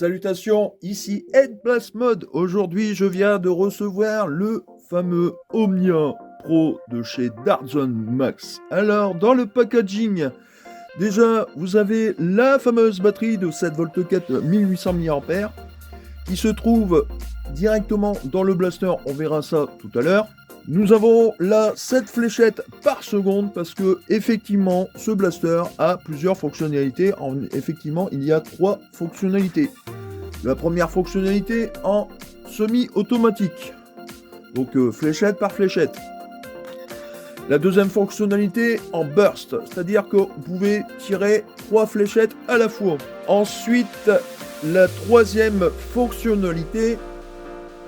Salutations, ici Ed Blast Mode. Aujourd'hui, je viens de recevoir le fameux Omnia Pro de chez Darzon Max. Alors, dans le packaging, déjà, vous avez la fameuse batterie de 7V4 1800 mAh qui se trouve directement dans le blaster. On verra ça tout à l'heure. Nous avons là 7 fléchettes par seconde parce que effectivement ce blaster a plusieurs fonctionnalités. Effectivement, il y a 3 fonctionnalités. La première fonctionnalité en semi-automatique. Donc fléchette par fléchette. La deuxième fonctionnalité en burst, c'est-à-dire que vous pouvez tirer 3 fléchettes à la fois. Ensuite, la troisième fonctionnalité,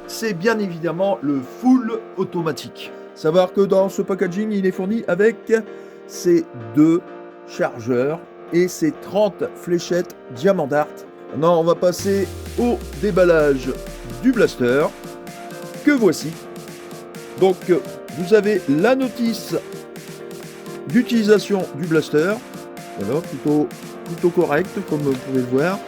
c'est bien évidemment le full automatique. Savoir que dans ce packaging, il est fourni avec ses 2 chargeurs et ses 30 fléchettes Diamant Dart. Maintenant, on va passer au déballage du blaster, que voici. Donc, vous avez la notice d'utilisation du blaster. Voilà, plutôt correct, comme vous pouvez le voir.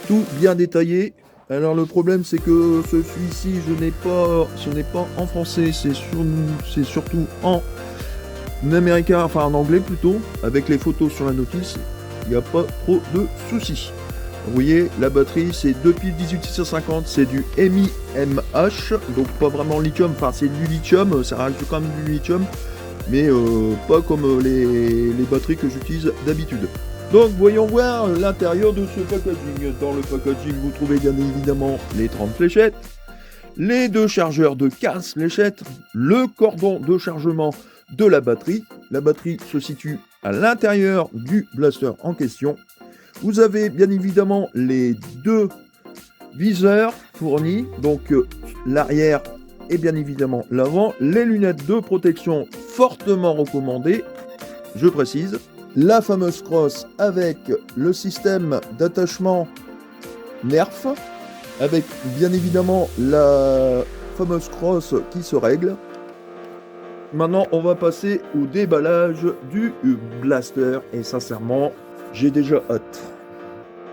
Tout bien détaillé. Alors le problème c'est que celui-ci ce n'est pas en français, c'est surtout en américain, enfin en anglais plutôt, avec les photos sur la notice, il n'y a pas trop de soucis. Vous voyez, la batterie c'est 2 piles 18650, c'est du MIMH, donc pas vraiment lithium, enfin c'est du lithium, ça rajoute quand même du lithium, mais pas comme les batteries que j'utilise d'habitude. Donc voyons voir l'intérieur de ce packaging. Dans le packaging, vous trouvez bien évidemment les 30 fléchettes, les 2 chargeurs de 15 fléchettes, le cordon de chargement de la batterie. La batterie se situe à l'intérieur du blaster en question. Vous avez bien évidemment les 2 viseurs fournis, donc l'arrière et bien évidemment l'avant. Les lunettes de protection fortement recommandées, je précise. La fameuse crosse avec le système d'attachement Nerf, avec bien évidemment la fameuse crosse qui se règle. Maintenant, on va passer au déballage du blaster et sincèrement, j'ai déjà hâte.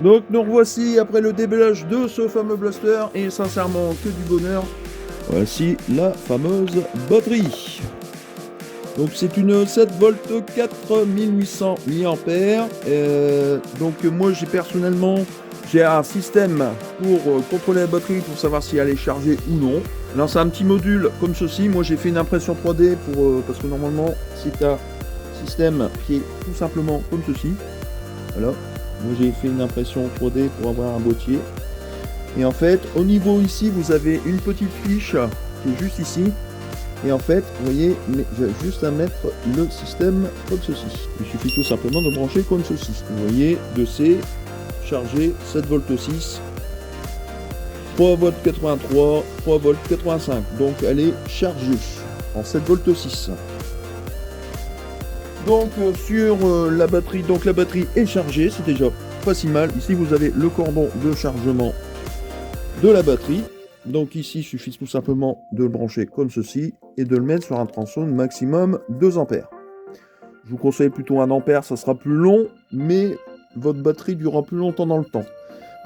Donc nous revoici après le déballage de ce fameux blaster et sincèrement que du bonheur. Voici la fameuse batterie. Donc c'est une 7V4 1800 mAh. Donc moi j'ai un système pour contrôler la batterie pour savoir si elle est chargée ou non. Alors c'est un petit module comme ceci. Moi j'ai fait une impression 3D parce que normalement c'est un système qui est tout simplement comme ceci. Voilà. Moi j'ai fait une impression 3D pour avoir un boîtier. Et en fait au niveau ici vous avez une petite fiche qui est juste ici. Et en fait, vous voyez, j'ai juste à mettre le système comme ceci. Il suffit tout simplement de brancher comme ceci. Vous voyez, 2C, chargé, 7V6, 3V83, 3V85. Donc elle est chargée en 7V6. Donc sur la batterie, la batterie est chargée, c'est déjà pas si mal. Ici vous avez le cordon de chargement de la batterie. Donc ici, il suffit tout simplement de le brancher comme ceci et de le mettre sur un tronçon maximum 2 A. Je vous conseille plutôt 1 A, ça sera plus long, mais votre batterie durera plus longtemps dans le temps.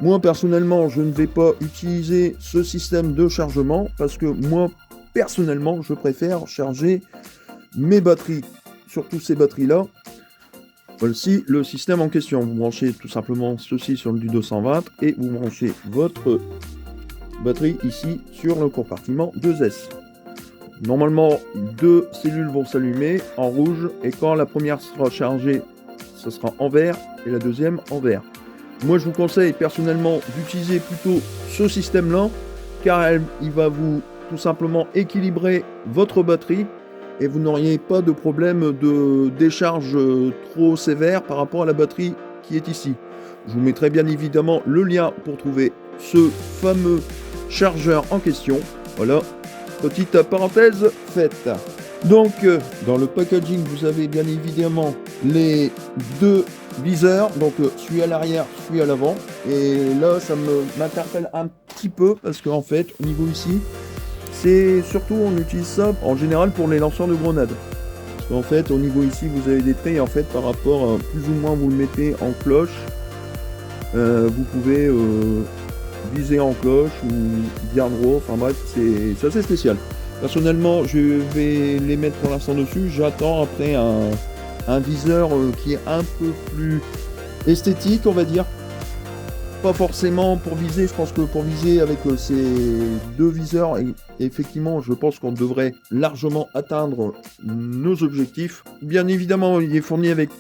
Moi, personnellement, je ne vais pas utiliser ce système de chargement parce que moi, personnellement, je préfère charger mes batteries, surtout ces batteries-là. Voici le système en question. Vous branchez tout simplement ceci sur le du 220 et vous branchez votre batterie ici sur le compartiment 2S. Normalement 2 cellules vont s'allumer en rouge et quand la première sera chargée ce sera en vert et la deuxième en vert. Moi je vous conseille personnellement d'utiliser plutôt ce système là car il va vous tout simplement équilibrer votre batterie et vous n'auriez pas de problème de décharge trop sévère par rapport à la batterie qui est ici. Je vous mettrai bien évidemment le lien pour trouver ce fameux chargeur en question. Voilà, petite parenthèse faite. Donc dans le packaging vous avez bien évidemment les 2 viseurs, donc celui à l'arrière, celui à l'avant, et là ça m'interpelle un petit peu parce qu'en fait au niveau ici c'est surtout on utilise ça en général pour les lanceurs de grenades. Parce qu'en fait au niveau ici vous avez des traits et en fait par rapport plus ou moins vous le mettez en cloche, vous pouvez viser en cloche ou bien droit, enfin bref, c'est assez spécial. Personnellement, je vais les mettre pour l'instant dessus, j'attends après un viseur qui est un peu plus esthétique, on va dire. Pas forcément pour viser, je pense que pour viser avec ces deux viseurs, effectivement, je pense qu'on devrait largement atteindre nos objectifs. Bien évidemment, il est fourni avec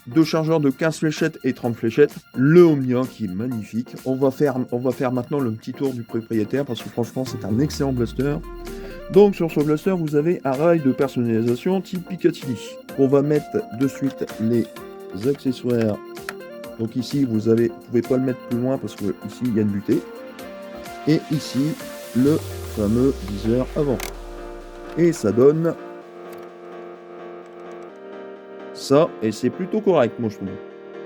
deux chargeurs de 15 fléchettes et 30 fléchettes. Le Omnia qui est magnifique. On va faire maintenant le petit tour du propriétaire parce que franchement, c'est un excellent blaster. Donc sur ce blaster, vous avez un rail de personnalisation type Picatinny. On va mettre de suite les accessoires. Donc ici, vous pouvez pas le mettre plus loin parce que ici, il y a une butée. Et ici, le fameux viseur avant. Et ça donne ça, et c'est plutôt correct, moi je trouve.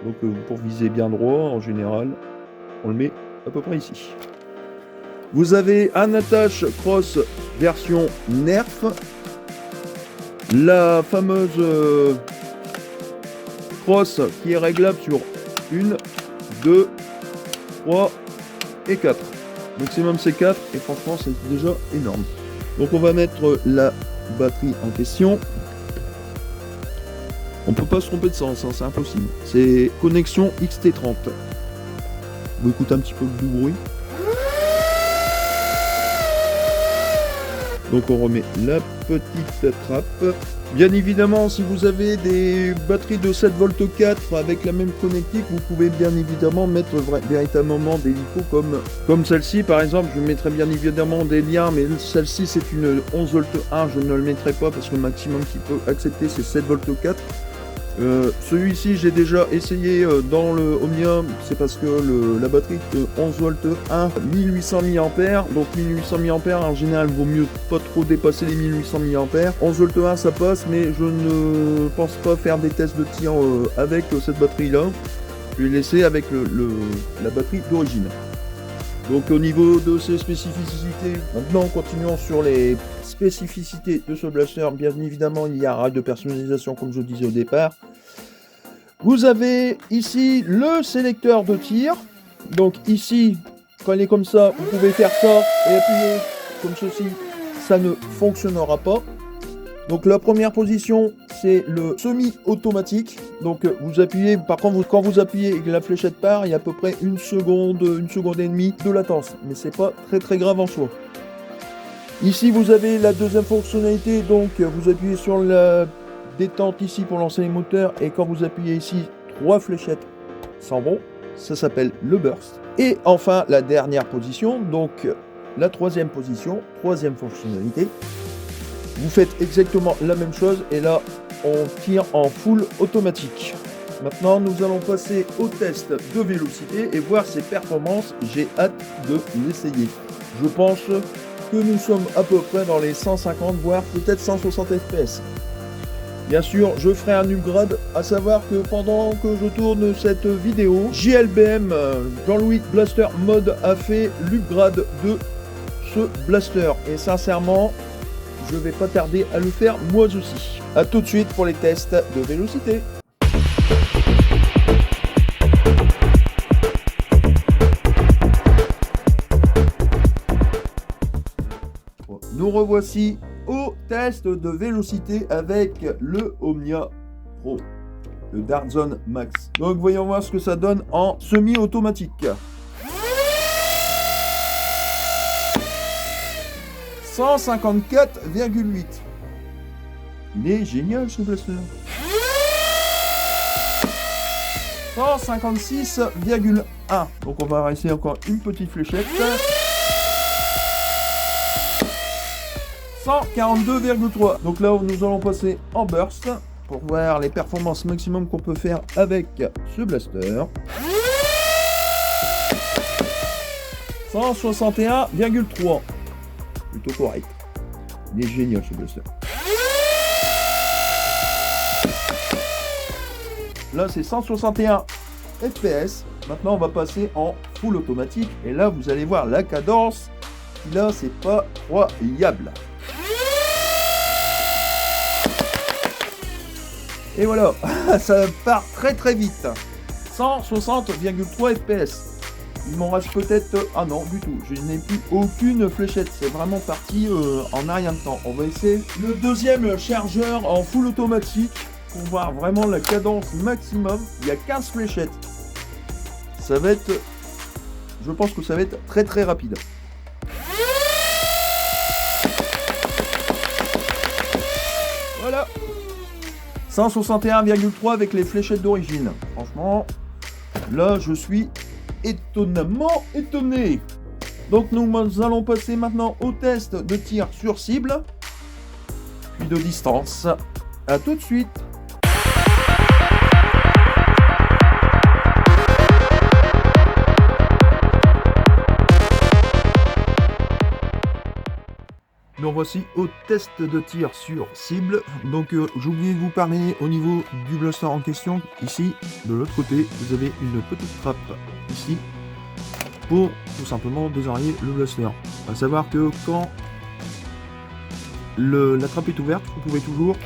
Donc pour viser bien droit, en général, on le met à peu près ici. Vous avez un attache cross version Nerf. La fameuse cross qui est réglable sur 1, 2, 3 et 4. Maximum c'est 4 et franchement c'est déjà énorme. Donc on va mettre la batterie en question. On peut pas se tromper de sens, hein, c'est impossible. C'est connexion XT30. Vous écoutez un petit peu du bruit. Donc on remet la petite trappe. Bien évidemment, si vous avez des batteries de 7V4 avec la même connectique, vous pouvez bien évidemment mettre véritablement des LiPo comme celle-ci. Par exemple, je mettrai bien évidemment des liens, mais celle-ci c'est une 11V1, je ne le mettrai pas parce que le maximum qu'il peut accepter c'est 7V4. Celui-ci j'ai déjà essayé dans le Omnia, c'est parce que la batterie de 11V1 1800 mAh, donc 1800 mAh en général vaut mieux pas trop dépasser les 1800 mAh. 11V1 ça passe, mais je ne pense pas faire des tests de tir avec cette batterie là. Je vais laisser avec la batterie d'origine. Donc au niveau de ses spécificités, maintenant continuons sur les spécificités de ce blaster. Bien évidemment, il y a un rail de personnalisation comme je disais au départ. Vous avez ici le sélecteur de tir. Donc ici, quand il est comme ça, vous pouvez faire ça et appuyer comme ceci. Ça ne fonctionnera pas. Donc la première position, c'est le semi-automatique. Donc vous appuyez, par contre quand vous appuyez et que la fléchette part, il y a à peu près une seconde et demie de latence. Mais c'est pas très grave en soi. Ici vous avez la deuxième fonctionnalité, donc vous appuyez sur la détente ici pour lancer les moteurs. Et quand vous appuyez ici, 3 fléchettes s'en vont. Ça s'appelle le burst. Et enfin la dernière position, donc la troisième position, troisième fonctionnalité. Vous faites exactement la même chose et là on tire en full automatique. Maintenant nous allons passer au test de vélocité et voir ses performances. J'ai hâte de l'essayer. Je pense que nous sommes à peu près dans les 150 voire peut-être 160 fps. Bien sûr, je ferai un upgrade, à savoir que pendant que je tourne cette vidéo, JLBM Jean-Louis Blaster Mode a fait l'upgrade de ce blaster et sincèrement je vais pas tarder à le faire moi aussi. A tout de suite pour les tests de vélocité. Nous revoici au test de vélocité avec le Omnia Pro, le Dartzone Max. Donc voyons voir ce que ça donne en semi-automatique. 154,8. Il est génial ce blaster. 156,1. Donc on va rester encore une petite fléchette. 142,3. Donc là nous allons passer en burst pour voir les performances maximum qu'on peut faire avec ce blaster. 161,3. Plutôt correct. Il est génial ce blaster. Là c'est 161 fps. Maintenant on va passer en full automatique et là vous allez voir la cadence. Là c'est pas croyable. Et voilà, ça part très vite. 160,3 fps. Il m'en reste peut-être... Ah non, du tout. Je n'ai plus aucune fléchette. C'est vraiment parti en un rien de temps. On va essayer le deuxième chargeur en full automatique pour voir vraiment la cadence maximum. Il y a 15 fléchettes. Ça va être... Je pense que ça va être très très rapide. Voilà. 161,3 avec les fléchettes d'origine. Franchement, là je suis étonnamment étonné. Donc nous allons passer maintenant au test de tir sur cible, puis de distance. A tout de suite. Donc voici au test de tir sur cible. Donc j'ai oublié de vous parler au niveau du blaster en question. Ici, de l'autre côté, vous avez une petite trappe ici pour tout simplement désenrayer le blaster. À savoir que quand la trappe est ouverte, vous pouvez toujours...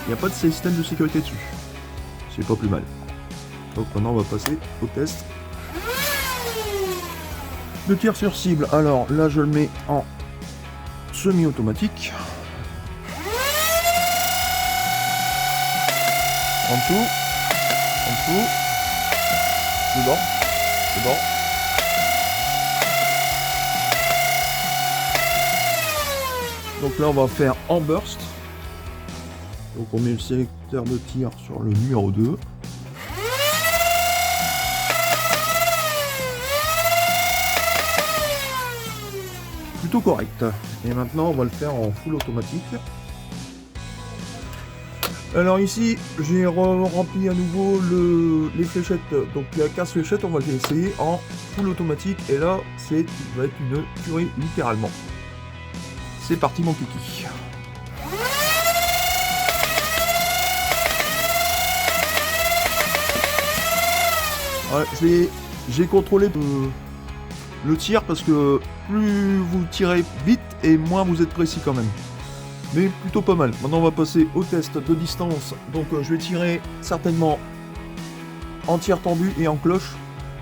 Il n'y a pas de système de sécurité dessus. C'est pas plus mal. Donc maintenant on va passer au test de tir sur cible. Alors là je le mets en semi-automatique. En dessous. Dedans. Donc là on va faire en burst. Donc on met le sélecteur de tir sur le numéro 2. Plutôt correct. Et maintenant on va le faire en full automatique. Alors ici j'ai rempli à nouveau les fléchettes. Donc il y a 15 fléchettes, on va les essayer en full automatique. Et là ça va être une tuerie littéralement. C'est parti mon kiki. Ouais, j'ai contrôlé le tir parce que plus vous tirez vite et moins vous êtes précis quand même. Mais plutôt pas mal. Maintenant on va passer au test de distance. Donc je vais tirer certainement en tir tendu et en cloche.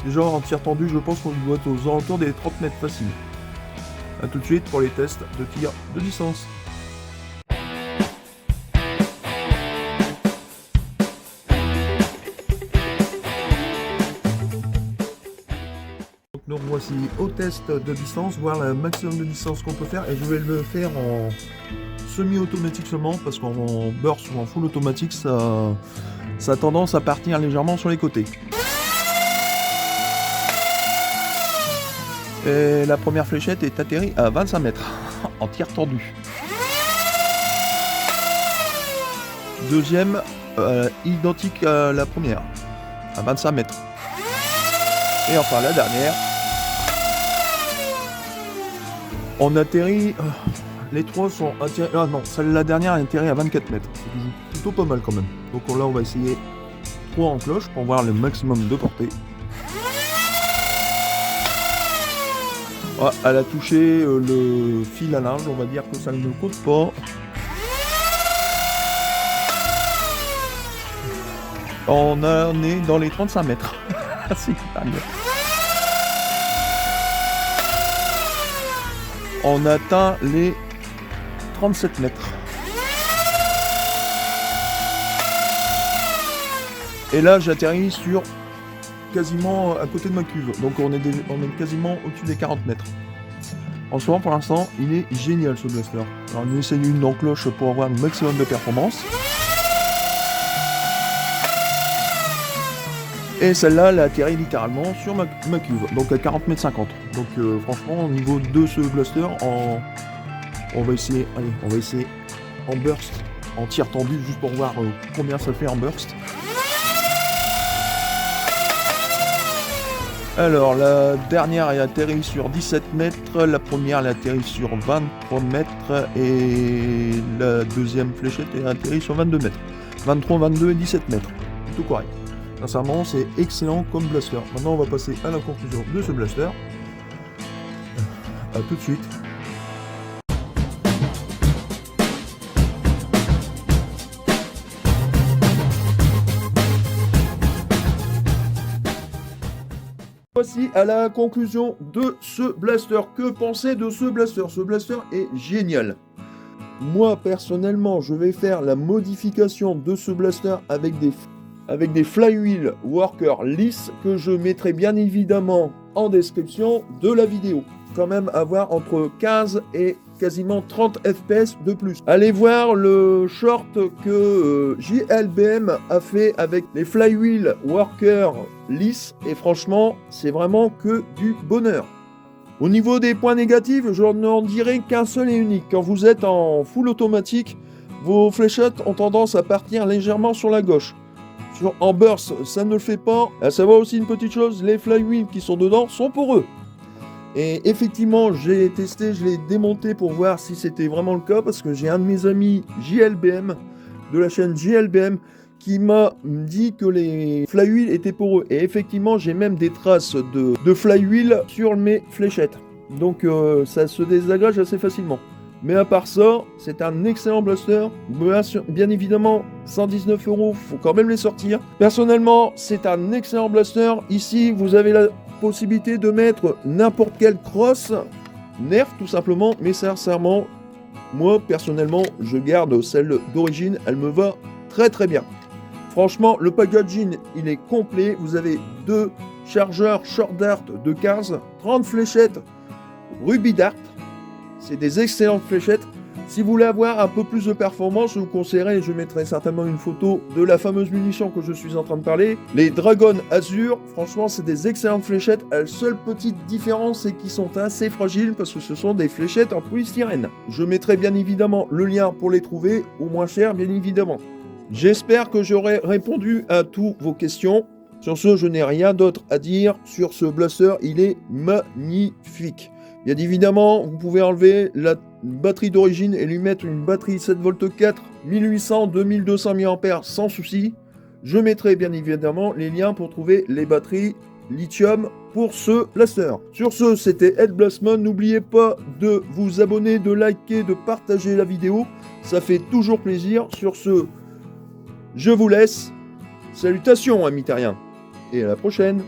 Déjà en tir tendu je pense qu'on doit être aux alentours des 30 mètres facile. A tout de suite pour les tests de tir de distance. Donc voici au test de distance, voir le maximum de distance qu'on peut faire, et je vais le faire en semi-automatique seulement parce qu'en burst ou en full automatique ça a tendance à partir légèrement sur les côtés. Et la première fléchette est atterrie à 25 mètres en tir tendu. Deuxième identique à la première à 25 mètres. Et enfin la dernière. On atterrit, les trois sont atterris, ah non, la dernière est atterrie à 24 mètres, c'est plutôt pas mal quand même. Donc là on va essayer 3 en cloche pour voir le maximum de portée. Ah, elle a touché le fil à linge, on va dire que ça ne compte pas. On est dans les 35 mètres. C'est dingue. On atteint les 37 mètres. Et là j'atterris sur quasiment à côté de ma cuve. Donc on est quasiment au-dessus des 40 mètres. En ce moment pour l'instant il est génial ce blaster. Alors on essaye une encloche pour avoir un maximum de performance. Et celle-là, elle a atterri littéralement sur ma cuve, donc à 40 mètres 50. Donc franchement, au niveau de ce blaster, on va essayer en burst, en tir tendu, juste pour voir combien ça fait en burst. Alors, la dernière est atterrie sur 17 mètres, la première elle a atterri sur 23 mètres, et la deuxième fléchette est atterrie sur 22 mètres. 23, 22 et 17 mètres, plutôt correct. Sincèrement, c'est excellent comme blaster. Maintenant, on va passer à la conclusion de ce blaster. A tout de suite. fois-ci à la conclusion de ce blaster. Que penser de ce blaster? Ce blaster est génial. Moi, personnellement, je vais faire la modification de ce blaster avec des flywheel worker lisses que je mettrai bien évidemment en description de la vidéo. Quand même avoir entre 15 et quasiment 30 FPS de plus. Allez voir le short que JLBM a fait avec les flywheel worker lisses et franchement, c'est vraiment que du bonheur. Au niveau des points négatifs, je n'en dirai qu'un seul et unique. Quand vous êtes en full automatique, vos fléchettes ont tendance à partir légèrement sur la gauche. En burst, ça ne le fait pas. À savoir aussi une petite chose, les flywheels qui sont dedans sont pour eux. Et effectivement, j'ai testé, je l'ai démonté pour voir si c'était vraiment le cas, parce que j'ai un de mes amis JLBM, de la chaîne JLBM, qui m'a dit que les flywheels étaient pour eux. Et effectivement, j'ai même des traces de flywheel sur mes fléchettes. Donc ça se désagrège assez facilement. Mais à part ça, c'est un excellent blaster. Bien évidemment, 119 €, faut quand même les sortir. Personnellement, c'est un excellent blaster. Ici, vous avez la possibilité de mettre n'importe quelle crosse, nerf tout simplement, mais sincèrement, moi personnellement, je garde celle d'origine. Elle me va très très bien. Franchement, le packaging, il est complet. Vous avez 2 chargeurs Short Dart de 15, 30 fléchettes Ruby Dart. C'est des excellentes fléchettes. Si vous voulez avoir un peu plus de performance, je vous conseillerais, je mettrai certainement une photo de la fameuse munition que je suis en train de parler. Les Dragon Azure, franchement, c'est des excellentes fléchettes. La seule petite différence, c'est qu'ils sont assez fragiles parce que ce sont des fléchettes en polystyrène. Je mettrai bien évidemment le lien pour les trouver, au moins cher, bien évidemment. J'espère que j'aurai répondu à toutes vos questions. Sur ce, je n'ai rien d'autre à dire sur ce blaster. Il est magnifique. Bien évidemment, vous pouvez enlever la batterie d'origine et lui mettre une batterie 7V4 1800-2200 mAh sans souci. Je mettrai bien évidemment les liens pour trouver les batteries lithium pour ce blaster. Sur ce, c'était Ed Blastmon. N'oubliez pas de vous abonner, de liker, de partager la vidéo. Ça fait toujours plaisir. Sur ce, je vous laisse. Salutations, amis terriens. Et à la prochaine.